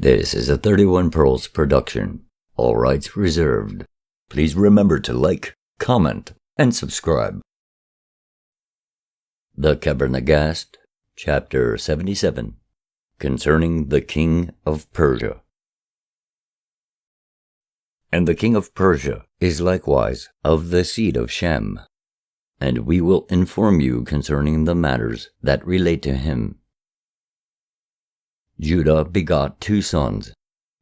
This is a 31 Pearls production. All rights reserved. Please remember to like, comment, and subscribe. The Kebra Nagast, Chapter 77, Concerning the King of Persia. And the king of Persia is likewise of the seed of Shem, and we will inform you concerning the matters that relate to him. Judah begot 2 sons,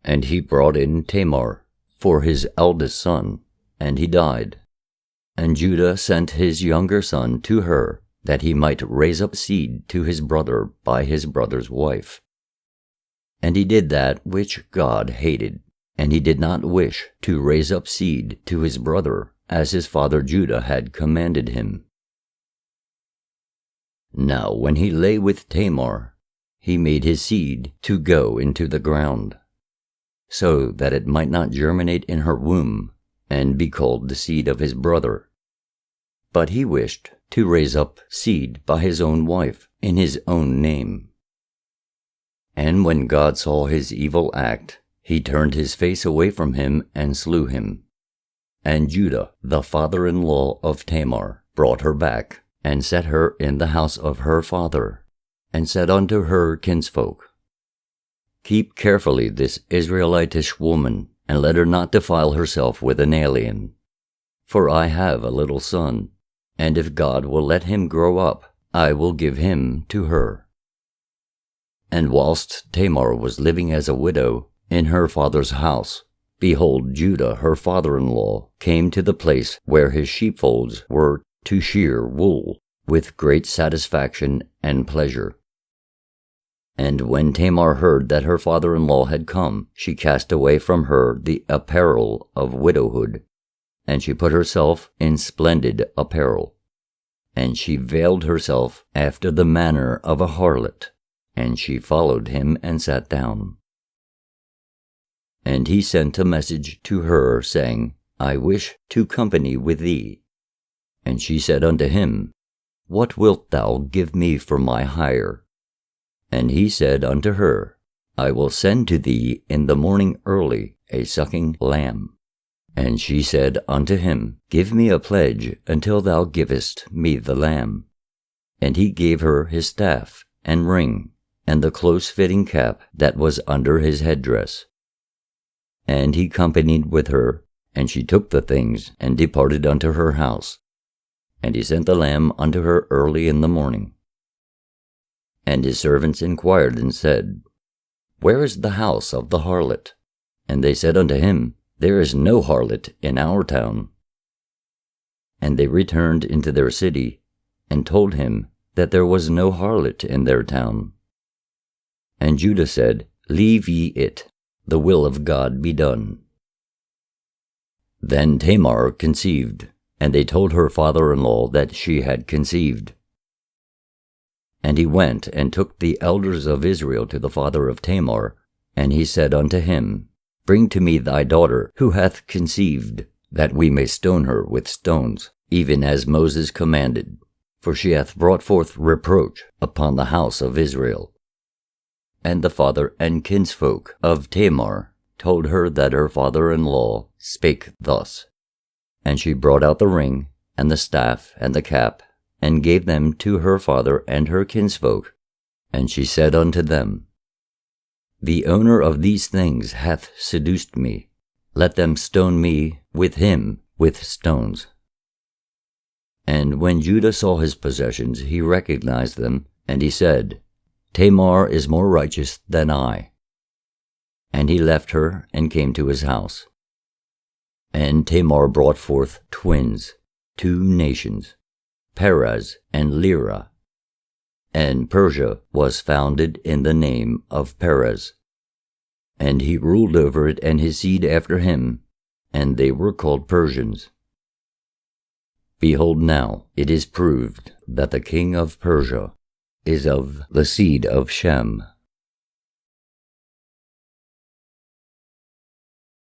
and he brought in Tamar for his eldest son, and he died. And Judah sent his younger son to her, that he might raise up seed to his brother by his brother's wife. And he did that which God hated, and he did not wish to raise up seed to his brother, as his father Judah had commanded him. Now when he lay with Tamar, he made his seed to go into the ground, so that it might not germinate in her womb, and be called the seed of his brother. But he wished to raise up seed by his own wife in his own name. And when God saw his evil act, he turned his face away from him and slew him. And Judah, the father-in-law of Tamar, brought her back, and set her in the house of her father, and said unto her kinsfolk, Keep carefully this Israelitish woman, and let her not defile herself with an alien. For I have a little son, and if God will let him grow up, I will give him to her. And whilst Tamar was living as a widow in her father's house, behold, Judah her father-in-law came to the place where his sheepfolds were to shear wool, with great satisfaction and pleasure. And when Tamar heard that her father-in-law had come, she cast away from her the apparel of widowhood, and she put herself in splendid apparel. And she veiled herself after the manner of a harlot, and she followed him and sat down. And he sent a message to her, saying, I wish to company with thee. And she said unto him, What wilt thou give me for my hire? And he said unto her, I will send to thee in the morning early a sucking lamb. And she said unto him, Give me a pledge until thou givest me the lamb. And he gave her his staff, and ring, and the close-fitting cap that was under his headdress. And he companied with her, and she took the things, and departed unto her house. And he sent the lamb unto her early in the morning. And his servants inquired and said, Where is the house of the harlot? And they said unto him, There is no harlot in our town. And they returned into their city, and told him that there was no harlot in their town. And Judah said, Leave ye it, the will of God be done. Then Tamar conceived, and they told her father-in-law that she had conceived. And he went and took the elders of Israel to the father of Tamar, and he said unto him, Bring to me thy daughter, who hath conceived, that we may stone her with stones, even as Moses commanded, for she hath brought forth reproach upon the house of Israel. And the father and kinsfolk of Tamar told her that her father-in-law spake thus. And she brought out the ring, and the staff, and the cap, and gave them to her father and her kinsfolk. And she said unto them, The owner of these things hath seduced me. Let them stone me with him with stones. And when Judah saw his possessions, he recognized them, and he said, Tamar is more righteous than I. And he left her and came to his house. And Tamar brought forth twins, 2 nations, Perez and Lira. And Persia was founded in the name of Perez. And he ruled over it and his seed after him, and they were called Persians. Behold, now it is proved that the king of Persia is of the seed of Shem.